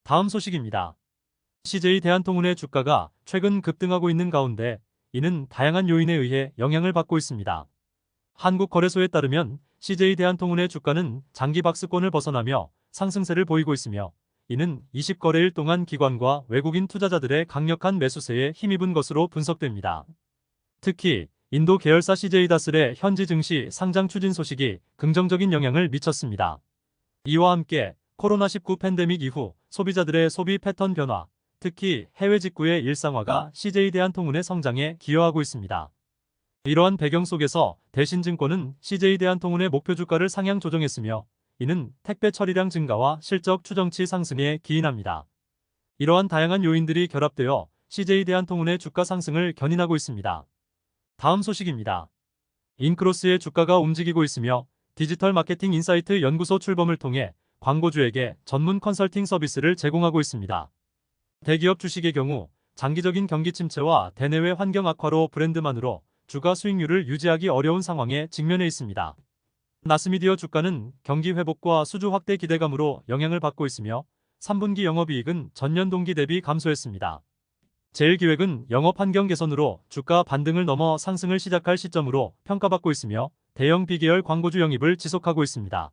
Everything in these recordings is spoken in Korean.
다음 소식입니다. CJ 대한통운의 주가가 최근 급등하고 있는 가운데 이는 다양한 요인에 의해 영향을 받고 있습니다. 한국거래소에 따르면 CJ 대한통운의 주가는 장기 박스권을 벗어나며 상승세를 보이고 있으며 이는 20거래일 동안 기관과 외국인 투자자들의 강력한 매수세에 힘입은 것으로 분석됩니다. 특히 인도 계열사 CJ다슬의 현지 증시 상장 추진 소식이 긍정적인 영향을 미쳤습니다. 이와 함께 코로나19 팬데믹 이후 소비자들의 소비 패턴 변화, 특히 해외 직구의 일상화가 CJ 대한통운의 성장에 기여하고 있습니다. 이러한 배경 속에서 대신증권은 CJ 대한통운의 목표 주가를 상향 조정했으며 이는 택배 처리량 증가와 실적 추정치 상승에 기인합니다. 이러한 다양한 요인들이 결합되어 CJ 대한통운의 주가 상승을 견인하고 있습니다. 다음 소식입니다. 인크로스의 주가가 움직이고 있으며 디지털 마케팅 인사이트 연구소 출범을 통해 광고주에게 전문 컨설팅 서비스를 제공하고 있습니다. 대기업 주식의 경우 장기적인 경기 침체와 대내외 환경 악화로 브랜드만으로 주가 수익률을 유지하기 어려운 상황에 직면해 있습니다. 나스미디어 주가는 경기 회복과 수주 확대 기대감으로 영향을 받고 있으며 3분기 영업이익은 전년 동기 대비 감소했습니다. 제일기획은 영업 환경 개선으로 주가 반등을 넘어 상승을 시작할 시점으로 평가받고 있으며 대형 비계열 광고주 영입을 지속하고 있습니다.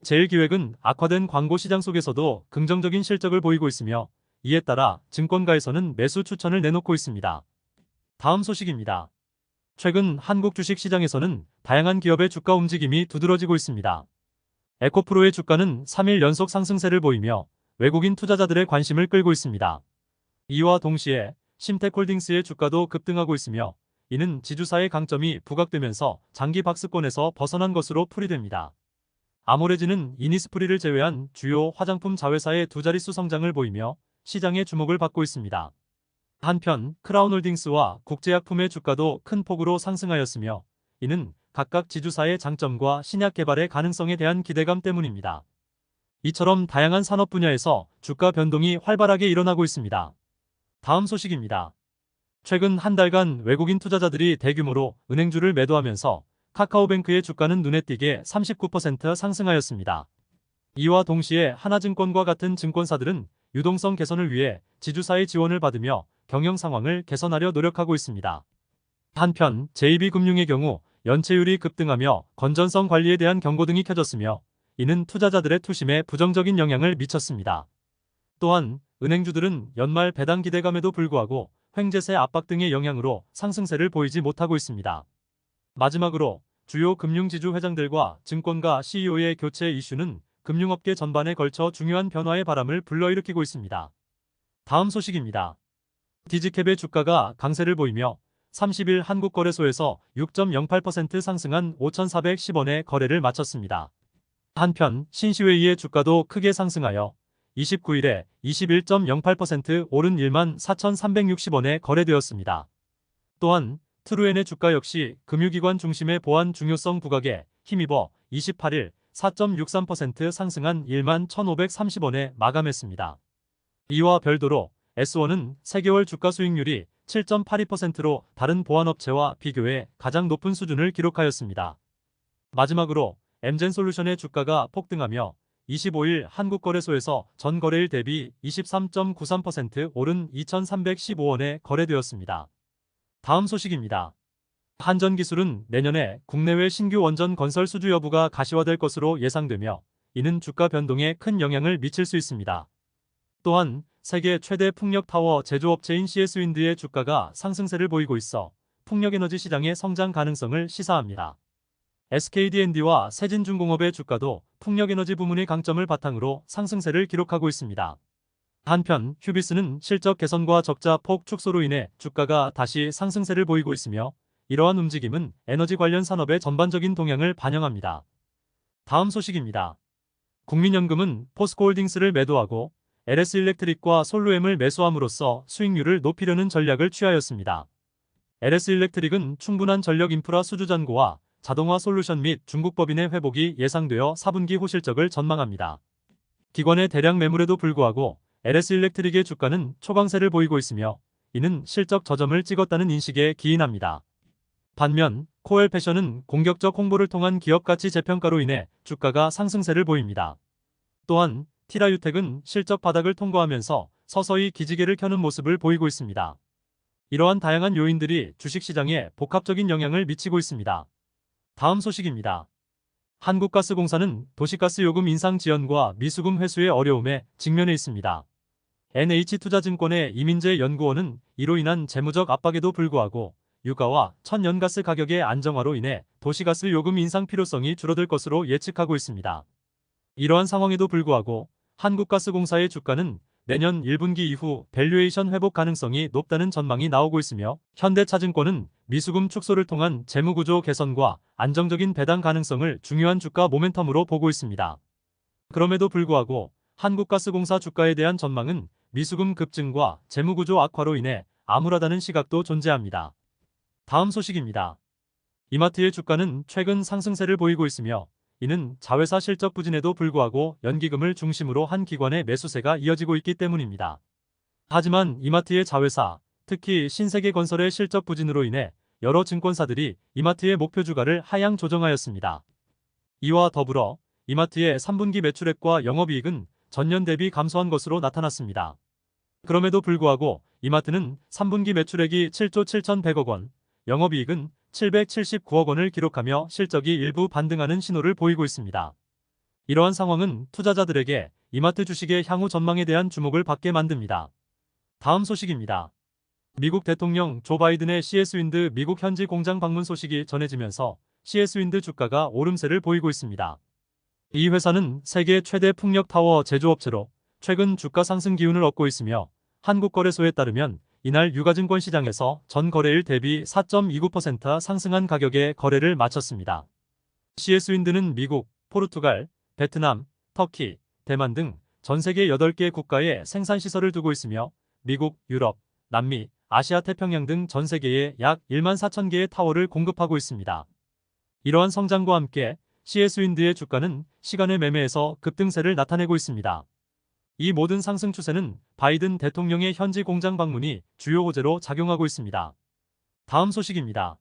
제일기획은 악화된 광고 시장 속에서도 긍정적인 실적을 보이고 있으며 이에 따라 증권가에서는 매수 추천을 내놓고 있습니다. 다음 소식입니다. 최근 한국 주식 시장에서는 다양한 기업의 주가 움직임이 두드러지고 있습니다. 에코프로의 주가는 3일 연속 상승세를 보이며 외국인 투자자들의 관심을 끌고 있습니다. 이와 동시에 심텍홀딩스의 주가도 급등하고 있으며 이는 지주사의 강점이 부각되면서 장기 박스권에서 벗어난 것으로 풀이됩니다. 아모레지는 이니스프리를 제외한 주요 화장품 자회사의 두 자릿수 성장을 보이며 시장의 주목을 받고 있습니다. 한편 크라운홀딩스와 국제약품의 주가도 큰 폭으로 상승하였으며 이는 각각 지주사의 장점과 신약 개발의 가능성에 대한 기대감 때문입니다. 이처럼 다양한 산업 분야에서 주가 변동이 활발하게 일어나고 있습니다. 다음 소식입니다. 최근 한 달간 외국인 투자자들이 대규모로 은행주를 매도하면서 카카오뱅크의 주가는 눈에 띄게 39% 상승하였습니다. 이와 동시에 하나증권과 같은 증권사들은 유동성 개선을 위해 지주사의 지원을 받으며 경영 상황을 개선하려 노력하고 있습니다. 한편 JB금융의 경우 연체율이 급등하며 건전성 관리에 대한 경고등이 켜졌으며 이는 투자자들의 투심에 부정적인 영향을 미쳤습니다. 또한 은행주들은 연말 배당 기대감에도 불구하고 횡재세 압박 등의 영향으로 상승세를 보이지 못하고 있습니다. 마지막으로 주요 금융지주 회장들과 증권가 CEO의 교체 이슈는 금융업계 전반에 걸쳐 중요한 변화의 바람을 불러일으키고 있습니다. 다음 소식입니다. 디지캡의 주가가 강세를 보이며 30일 한국거래소에서 6.08% 상승한 5,410원에 거래를 마쳤습니다. 한편 신시웨이의 주가도 크게 상승하여 29일에 21.08% 오른 14,360원에 거래되었습니다. 또한 트루엔의 주가 역시 금융기관 중심의 보안 중요성 부각에 힘입어 28일 4.63% 상승한 11,530원에 마감했습니다. 이와 별도로 S1은 3개월 주가 수익률이 7.82%로 다른 보안업체와 비교해 가장 높은 수준을 기록하였습니다. 마지막으로 엠젠솔루션의 주가가 폭등하며 25일 한국거래소에서 전 거래일 대비 23.93% 오른 2,315원에 거래되었습니다. 다음 소식입니다. 한전기술은 내년에 국내외 신규 원전 건설 수주 여부가 가시화될 것으로 예상되며 이는 주가 변동에 큰 영향을 미칠 수 있습니다. 또한 세계 최대 풍력타워 제조업체인 CS윈드의 주가가 상승세를 보이고 있어 풍력에너지 시장의 성장 가능성을 시사합니다. SKD&D와 세진중공업의 주가도 풍력에너지 부문의 강점을 바탕으로 상승세를 기록하고 있습니다. 한편 휴비스는 실적 개선과 적자 폭 축소로 인해 주가가 다시 상승세를 보이고 있으며 이러한 움직임은 에너지 관련 산업의 전반적인 동향을 반영합니다. 다음 소식입니다. 국민연금은 포스코홀딩스를 매도하고 LS일렉트릭과 솔루엠을 매수함으로써 수익률을 높이려는 전략을 취하였습니다. LS일렉트릭은 충분한 전력 인프라 수주 잔고와 자동화 솔루션 및 중국 법인의 회복이 예상되어 4분기 호실적을 전망합니다. 기관의 대량 매물에도 불구하고 LS일렉트릭의 주가는 초강세를 보이고 있으며 이는 실적 저점을 찍었다는 인식에 기인합니다. 반면 코엘패션은 공격적 홍보를 통한 기업 가치 재평가로 인해 주가가 상승세를 보입니다. 또한 티라유텍은 실적 바닥을 통과하면서 서서히 기지개를 켜는 모습을 보이고 있습니다. 이러한 다양한 요인들이 주식시장에 복합적인 영향을 미치고 있습니다. 다음 소식입니다. 한국가스공사는 도시가스 요금 인상 지연과 미수금 회수의 어려움에 직면해 있습니다. NH투자증권의 이민재 연구원은 이로 인한 재무적 압박에도 불구하고 유가와 천연가스 가격의 안정화로 인해 도시가스 요금 인상 필요성이 줄어들 것으로 예측하고 있습니다. 이러한 상황에도 불구하고 한국가스공사의 주가는 내년 1분기 이후 밸류에이션 회복 가능성이 높다는 전망이 나오고 있으며 현대차증권은 미수금 축소를 통한 재무구조 개선과 안정적인 배당 가능성을 중요한 주가 모멘텀으로 보고 있습니다. 그럼에도 불구하고 한국가스공사 주가에 대한 전망은 미수금 급증과 재무구조 악화로 인해 암울하다는 시각도 존재합니다. 다음 소식입니다. 이마트의 주가는 최근 상승세를 보이고 있으며 이는 자회사 실적 부진에도 불구하고 연기금을 중심으로 한 기관의 매수세가 이어지고 있기 때문입니다. 하지만 이마트의 자회사, 특히 신세계건설의 실적 부진으로 인해 여러 증권사들이 이마트의 목표 주가를 하향 조정하였습니다. 이와 더불어 이마트의 3분기 매출액과 영업이익은 전년 대비 감소한 것으로 나타났습니다. 그럼에도 불구하고 이마트는 3분기 매출액이 7조 7,100억 원, 영업이익은 779억 원을 기록하며 실적이 일부 반등하는 신호를 보이고 있습니다. 이러한 상황은 투자자들에게 이마트 주식의 향후 전망에 대한 주목을 받게 만듭니다. 다음 소식입니다. 미국 대통령 조 바이든의 CS윈드 미국 현지 공장 방문 소식이 전해지면서 CS윈드 주가가 오름세를 보이고 있습니다. 이 회사는 세계 최대 풍력 타워 제조업체로 최근 주가 상승 기운을 얻고 있으며 한국거래소에 따르면 이날 유가증권 시장에서 전 거래일 대비 4.29% 상승한 가격에 거래를 마쳤습니다. CS윈드는 미국, 포르투갈, 베트남, 터키, 대만 등 전 세계 8개 국가에 생산시설을 두고 있으며 미국, 유럽, 남미, 아시아 태평양 등 전 세계에 약 1만 4천 개의 타워를 공급하고 있습니다. 이러한 성장과 함께 CS윈드의 주가는 시간의 매매에서 급등세를 나타내고 있습니다. 이 모든 상승 추세는 바이든 대통령의 현지 공장 방문이 주요 호재로 작용하고 있습니다. 다음 소식입니다.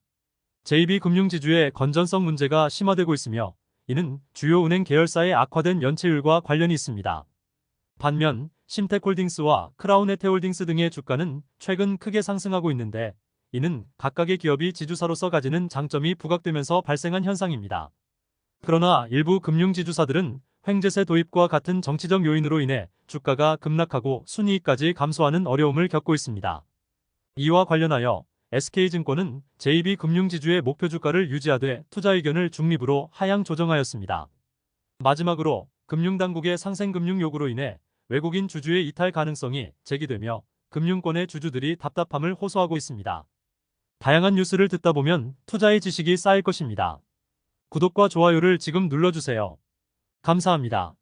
JB금융지주의 건전성 문제가 심화되고 있으며 이는 주요 은행 계열사의 악화된 연체율과 관련이 있습니다. 반면 심텍홀딩스와 크라운에테홀딩스 등의 주가는 최근 크게 상승하고 있는데 이는 각각의 기업이 지주사로서 가지는 장점이 부각되면서 발생한 현상입니다. 그러나 일부 금융지주사들은 횡재세 도입과 같은 정치적 요인으로 인해 주가가 급락하고 순이익까지 감소하는 어려움을 겪고 있습니다. 이와 관련하여 SK증권은 JB금융지주의 목표 주가를 유지하되 투자 의견을 중립으로 하향 조정하였습니다. 마지막으로 금융당국의 상생금융 요구로 인해 외국인 주주의 이탈 가능성이 제기되며 금융권의 주주들이 답답함을 호소하고 있습니다. 다양한 뉴스를 듣다 보면 투자의 지식이 쌓일 것입니다. 구독과 좋아요를 지금 눌러주세요. 감사합니다.